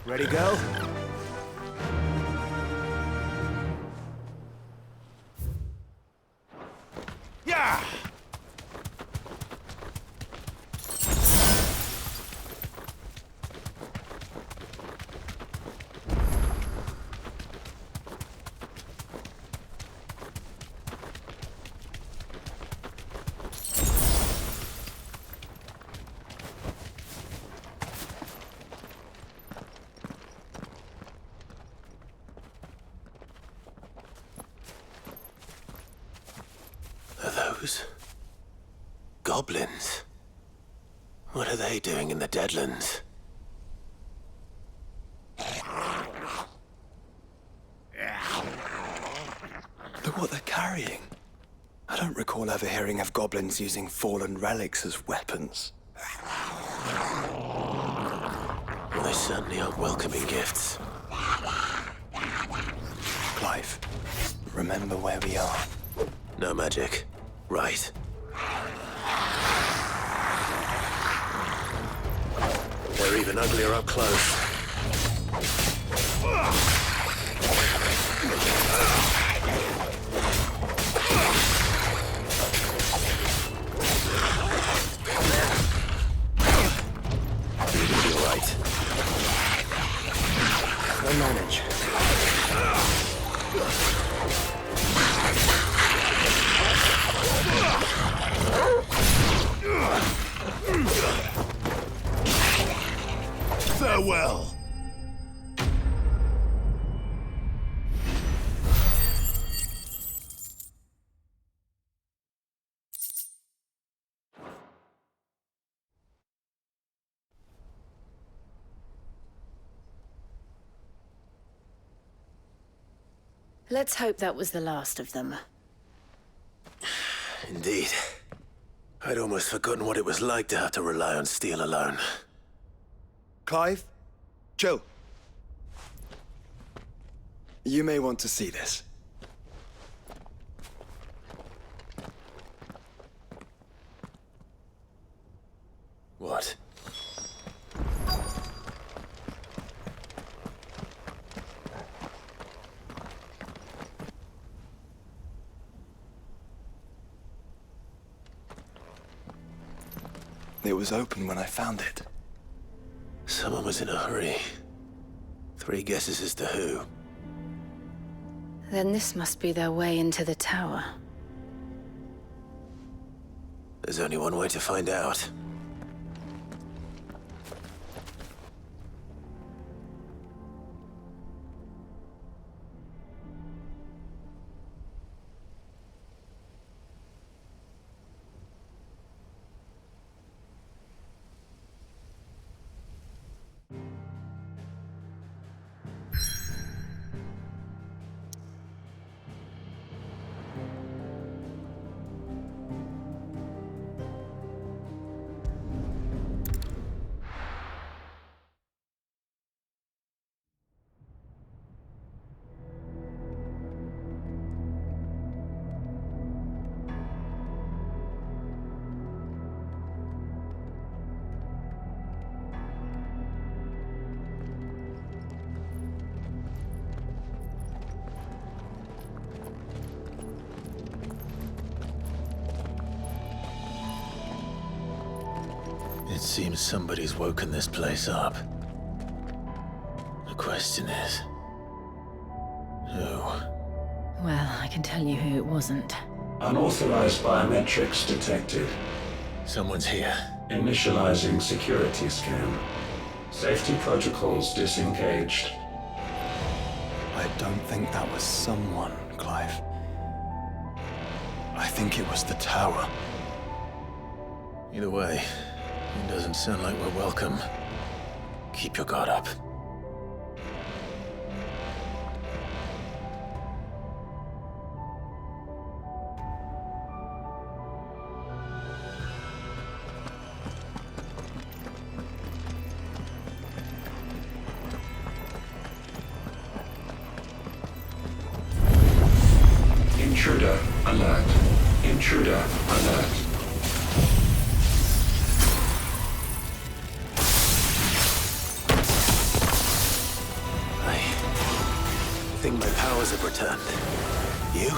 Ready, go? Yeah! Goblins? What are they doing in the Deadlands? Look what they're carrying. I don't recall ever hearing of goblins using fallen relics as weapons. Well, they certainly aren't welcoming gifts. Clive, remember where we are. No magic. Right. They're even uglier up close. You're right. We'll manage. Farewell! Let's hope that was the last of them. Indeed. I'd almost forgotten what it was like to have to rely on steel alone. Clive? Joe? You may want to see this. What? It was open when I found it. Someone was in a hurry. 3 guesses as to who. Then this must be their way into the tower. There's only one way to find out. It seems somebody's woken this place up. The question is... who? Well, I can tell you who it wasn't. Unauthorized biometrics detected. Someone's here. Initializing security scan. Safety protocols disengaged. I don't think that was someone, Clive. I think it was the tower. Either way, it doesn't sound like we're welcome. Keep your guard up. Intruder alert. Intruder alert. think my powers have returned. You?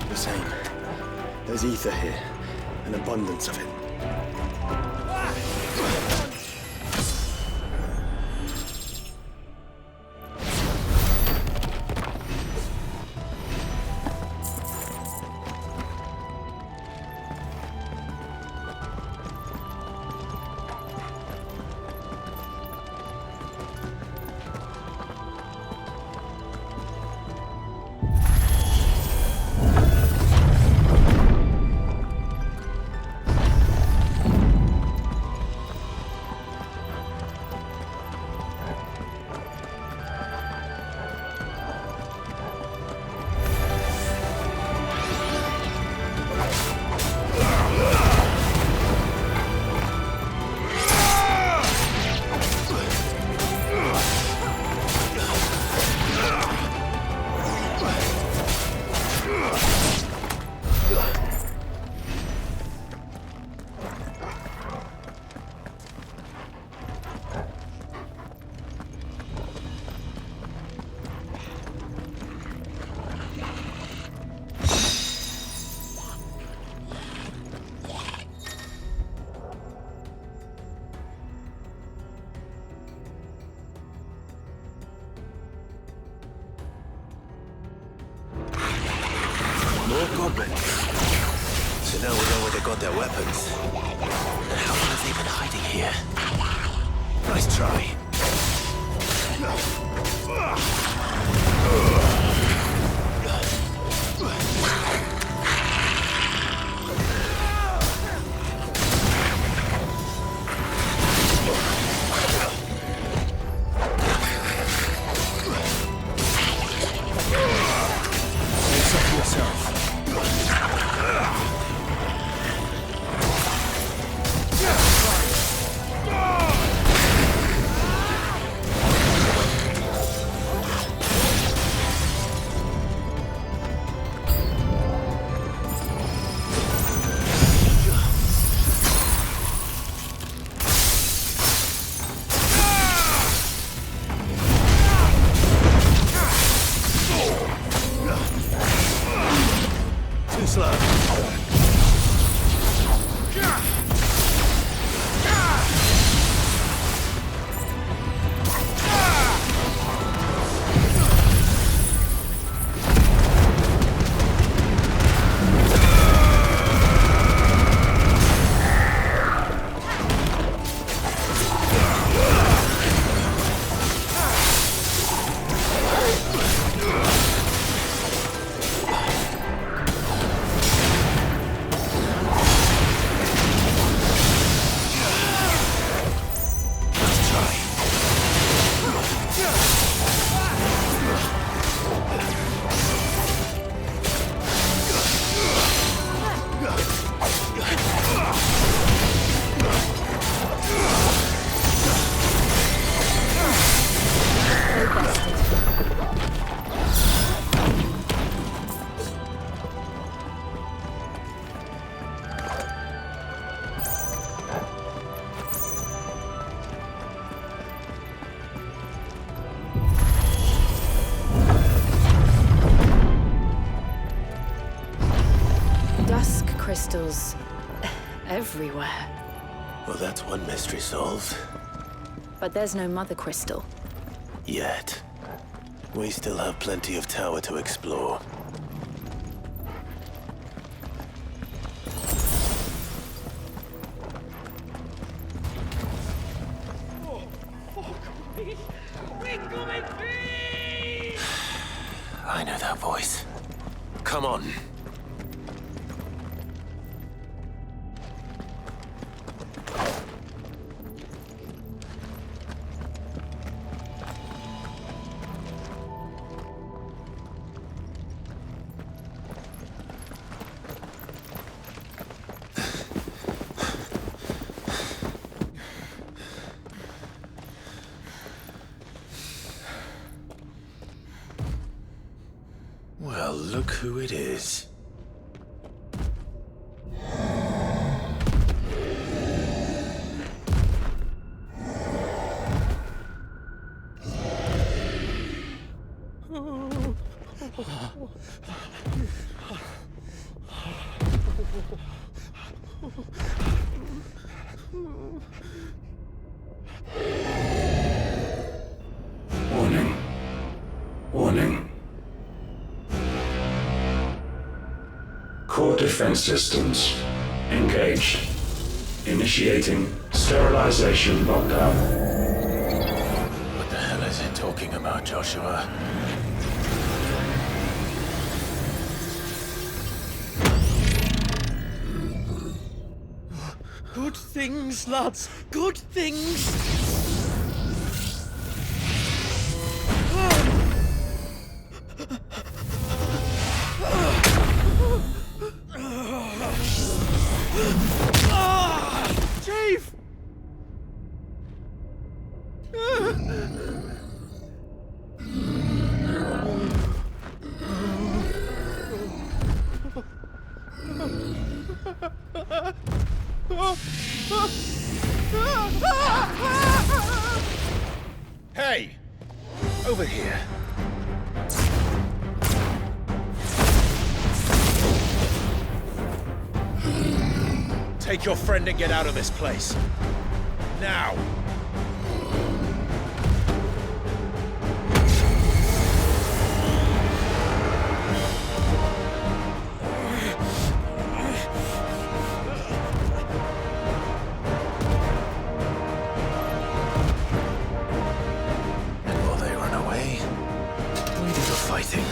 The same. There's ether here, an abundance of it. More goblins. So now we know where they got their weapons. And how long have they been hiding here? Nice try. Face up yourself. Too slow. Dusk crystals everywhere. Well, that's one mystery solved. But there's no mother crystal. Yet. We still have plenty of tower to explore. I know that voice. Come on. Well, look who it is. Warning. Warning. Core defense systems engaged. Initiating sterilization lockdown. What the hell is it talking about, Joshua? Good things, lads. Good things. Chief! Hey! Over here. Take your friend and get out of this place. Now! And while they run away, we do the fighting.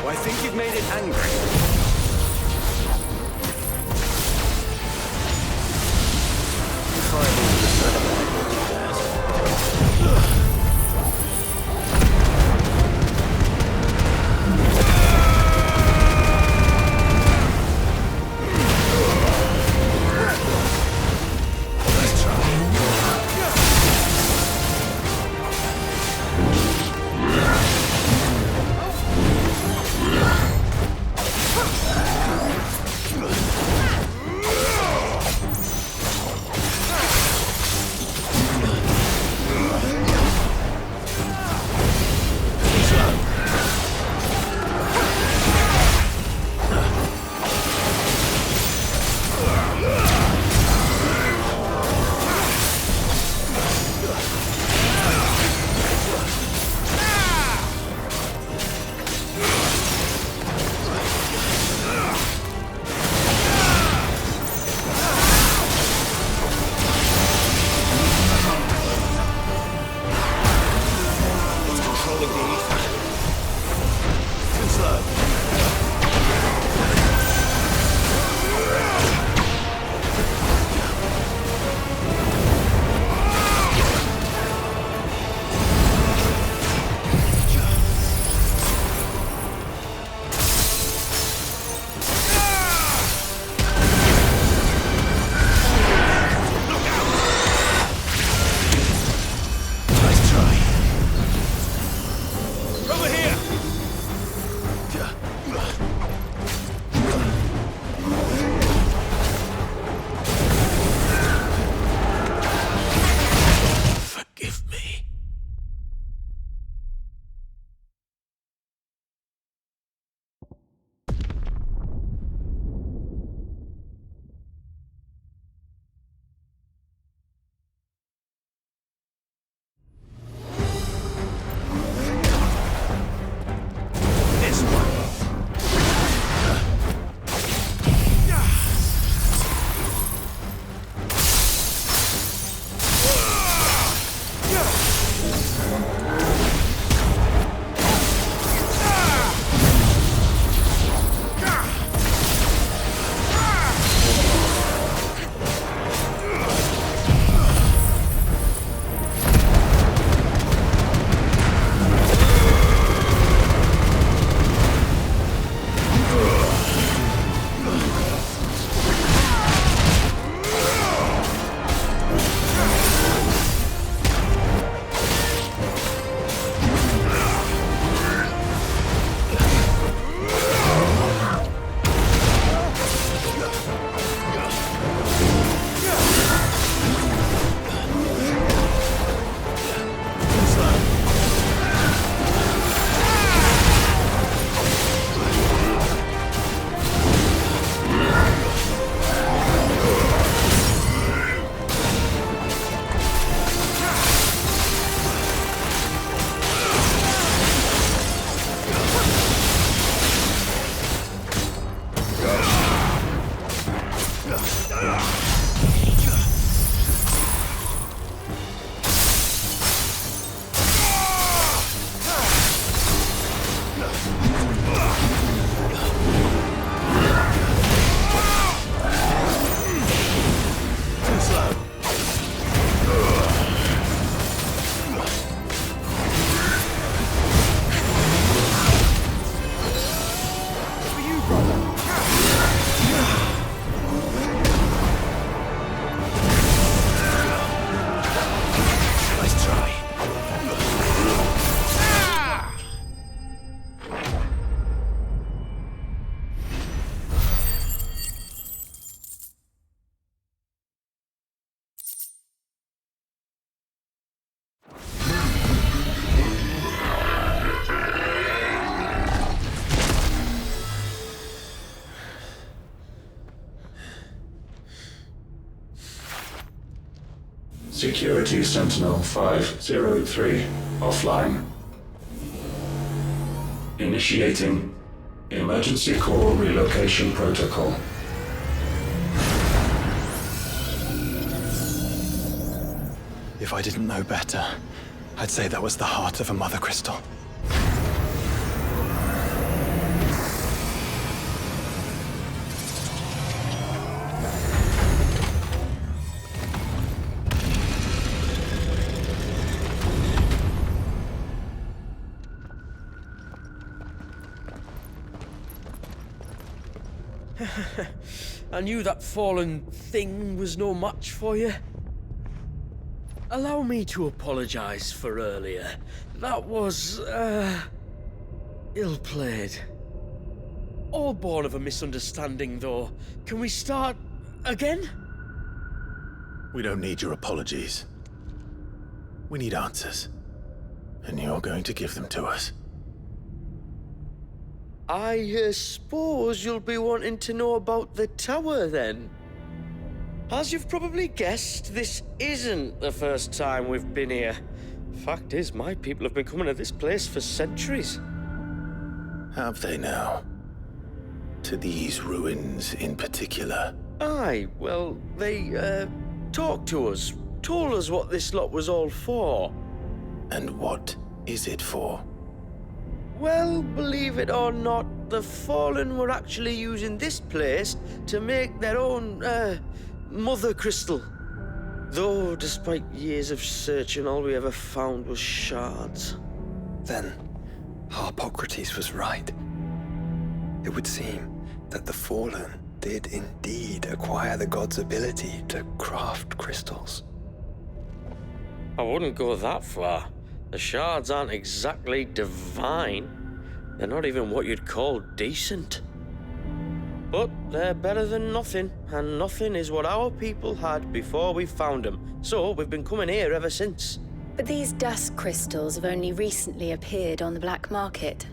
I think you've made it angry. Security Sentinel 503 offline. Initiating Emergency Core Relocation Protocol. If I didn't know better, I'd say that was the heart of a mother crystal. I knew that fallen thing was no match for you. Allow me to apologize for earlier. That was, ill-played. All born of a misunderstanding, though. Can we start again? We don't need your apologies. We need answers. And you're going to give them to us. I suppose you'll be wanting to know about the tower, then. As you've probably guessed, this isn't the first time we've been here. Fact is, my people have been coming to this place for centuries. Have they now? To these ruins in particular? Aye, well, they, talked to us, told us what this lot was all for. And what is it for? Well, believe it or not, the Fallen were actually using this place to make their own, mother crystal. Though, despite years of searching, all we ever found was shards. Then, Harpocrates was right. It would seem that the Fallen did indeed acquire the god's ability to craft crystals. I wouldn't go that far. The shards aren't exactly divine. They're not even what you'd call decent. But they're better than nothing, and nothing is what our people had before we found them. So we've been coming here ever since. But these dusk crystals have only recently appeared on the black market.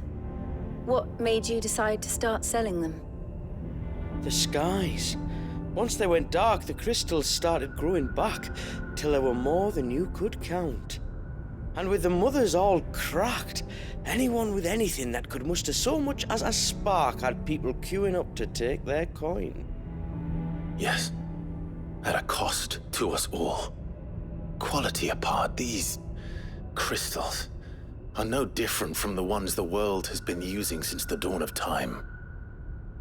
What made you decide to start selling them? The skies. Once they went dark, the crystals started growing back, till there were more than you could count. And with the mothers all cracked, anyone with anything that could muster so much as a spark had people queuing up to take their coin. Yes. At a cost to us all. Quality apart, these crystals are no different from the ones the world has been using since the dawn of time.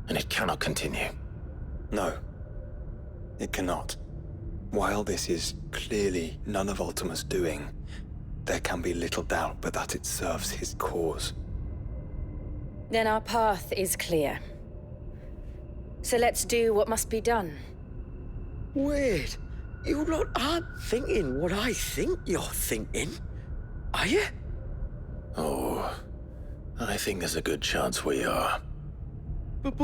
And it cannot continue. No, it cannot. While this is clearly none of Ultima's doing, there can be little doubt but that it serves his cause. Then our path is clear. So let's do what must be done. Wait, you lot aren't thinking what I think you're thinking, are you? Oh, I think there's a good chance we are. But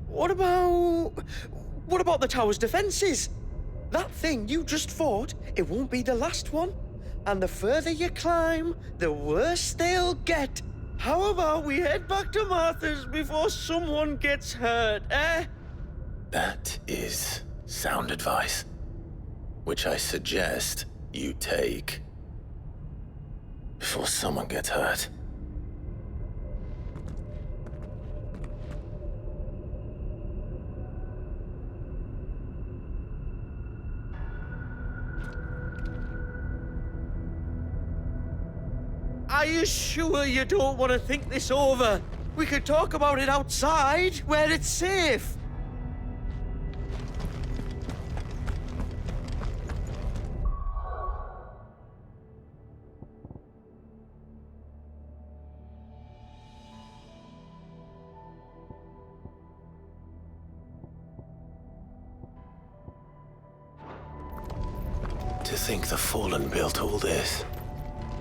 what about the tower's defenses? That thing you just fought, it won't be the last one. And the further you climb, the worse they'll get. How about we head back to Martha's before someone gets hurt, eh? That is sound advice, which I suggest you take before someone gets hurt. Are you sure you don't want to think this over? We could talk about it outside, where it's safe. To think the Fallen built all this.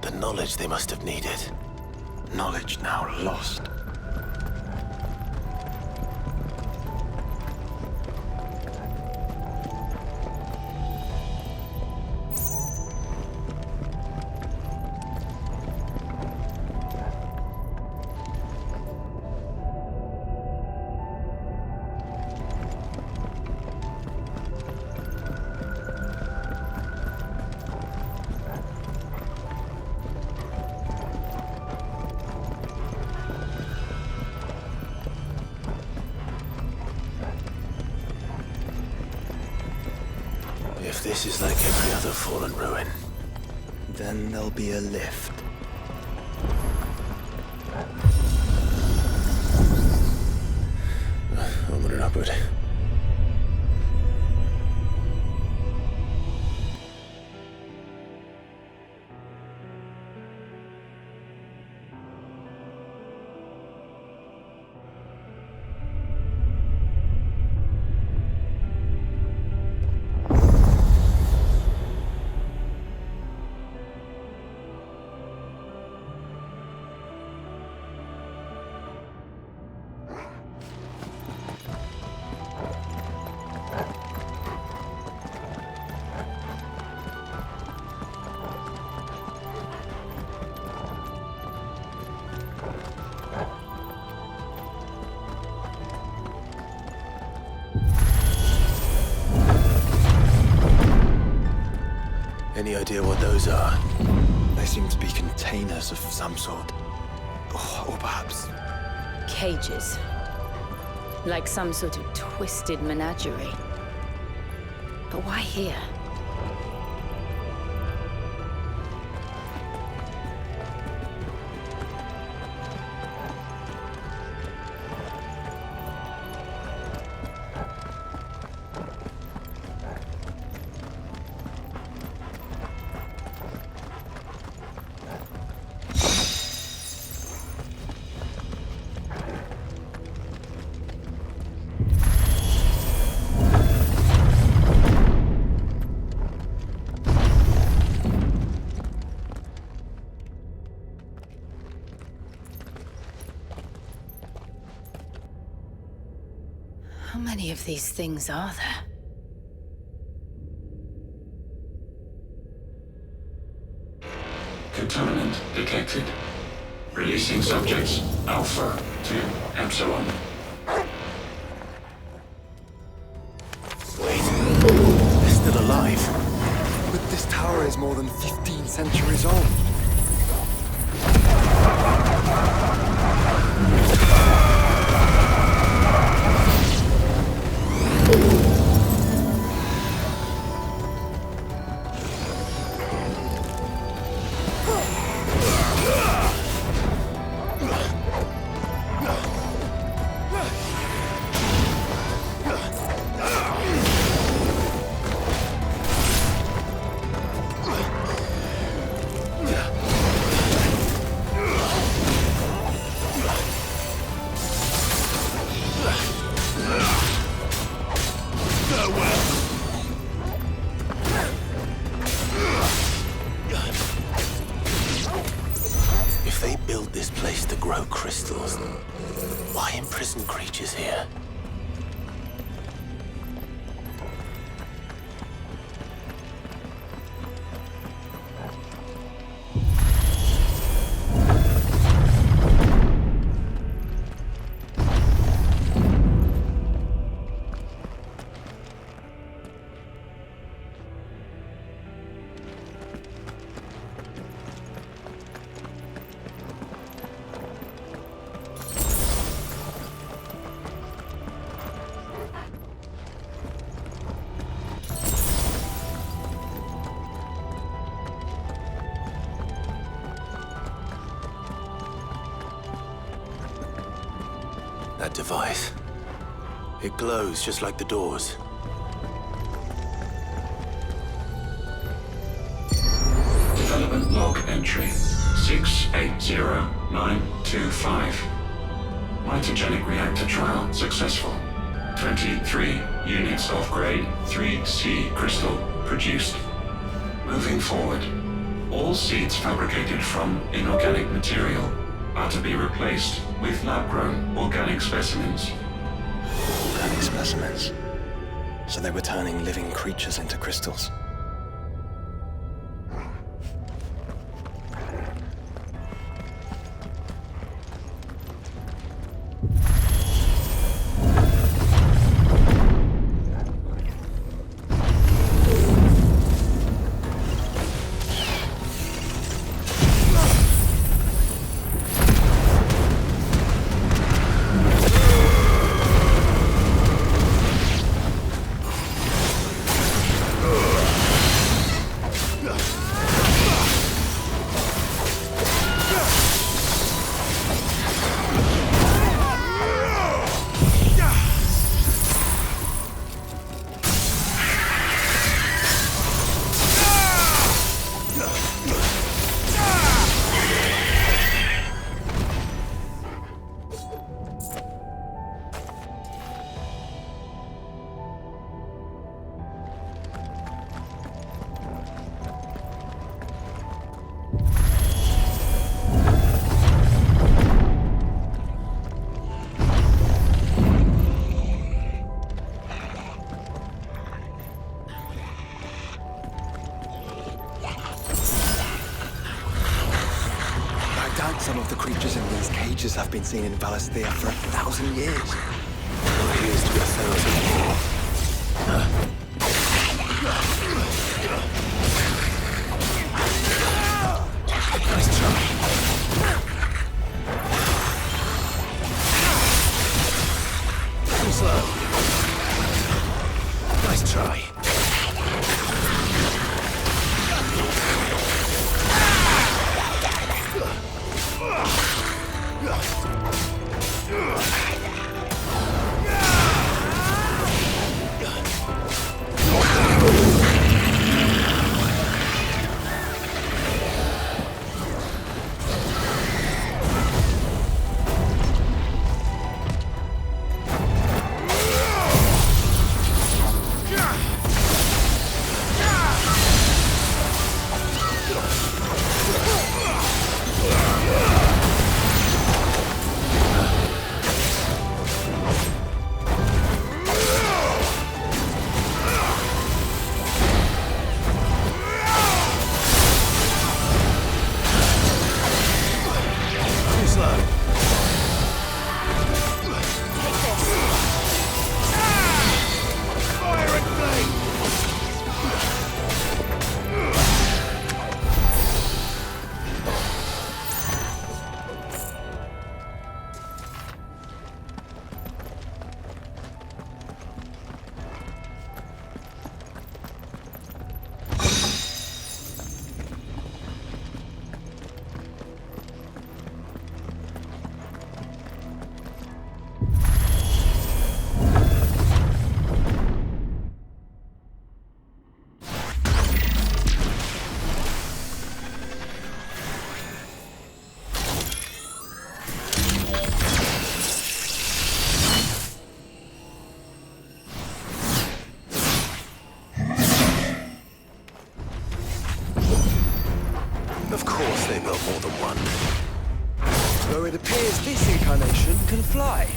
The knowledge they must have needed. Knowledge now lost. This is like every other fallen ruin. Then there'll be a lift. Onward and upward. Any idea what those are? They seem to be containers of some sort. Or perhaps... Cages. Like some sort of twisted menagerie. But why here? How many of these things are there? Contaminant detected. Releasing subjects Alpha to Epsilon. Wait. They're still alive. But this tower is more than 15 centuries old. If they built this place to grow crystals, why imprison creatures here? That device. It glows just like the doors. Development log entry 680925. Mitogenic reactor trial successful. 23 units of grade 3C crystal produced. Moving forward, all seeds fabricated from inorganic material are to be replaced with lab-grown organic specimens. Organic specimens. So they were turning living creatures into crystals. doubt some of the creatures in these cages have been seen in Valisthea for 1,000 years. Oh, here's to 1,000 more. Nice try. Too slow. Nice try. More than one. Though it appears this incarnation can fly.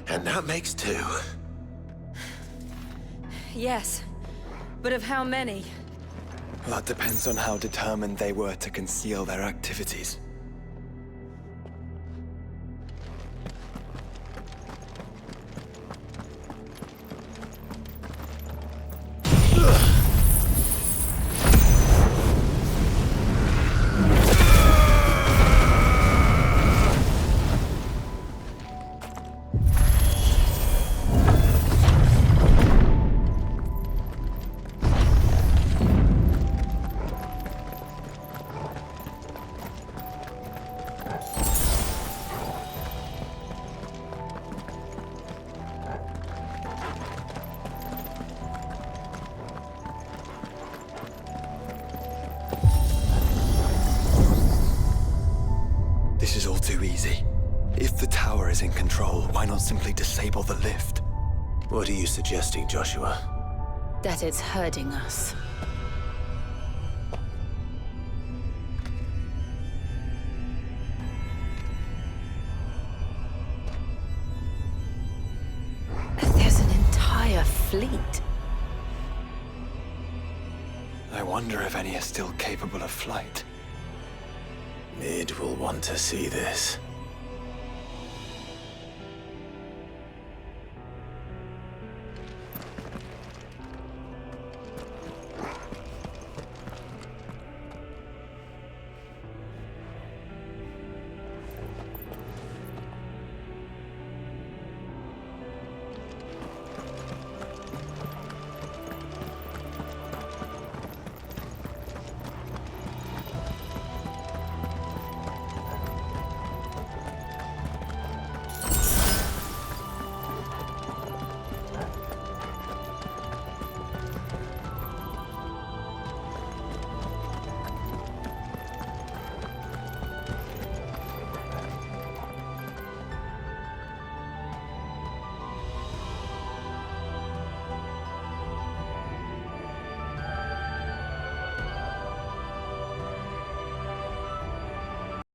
And that makes 2. Yes, but of how many? That depends on how determined they were to conceal their activities. easy. If the tower is in control, why not simply disable the lift? What are you suggesting, Joshua? That it's hurting us. There's an entire fleet. I wonder if any are still capable of flight. Mid will want to see this.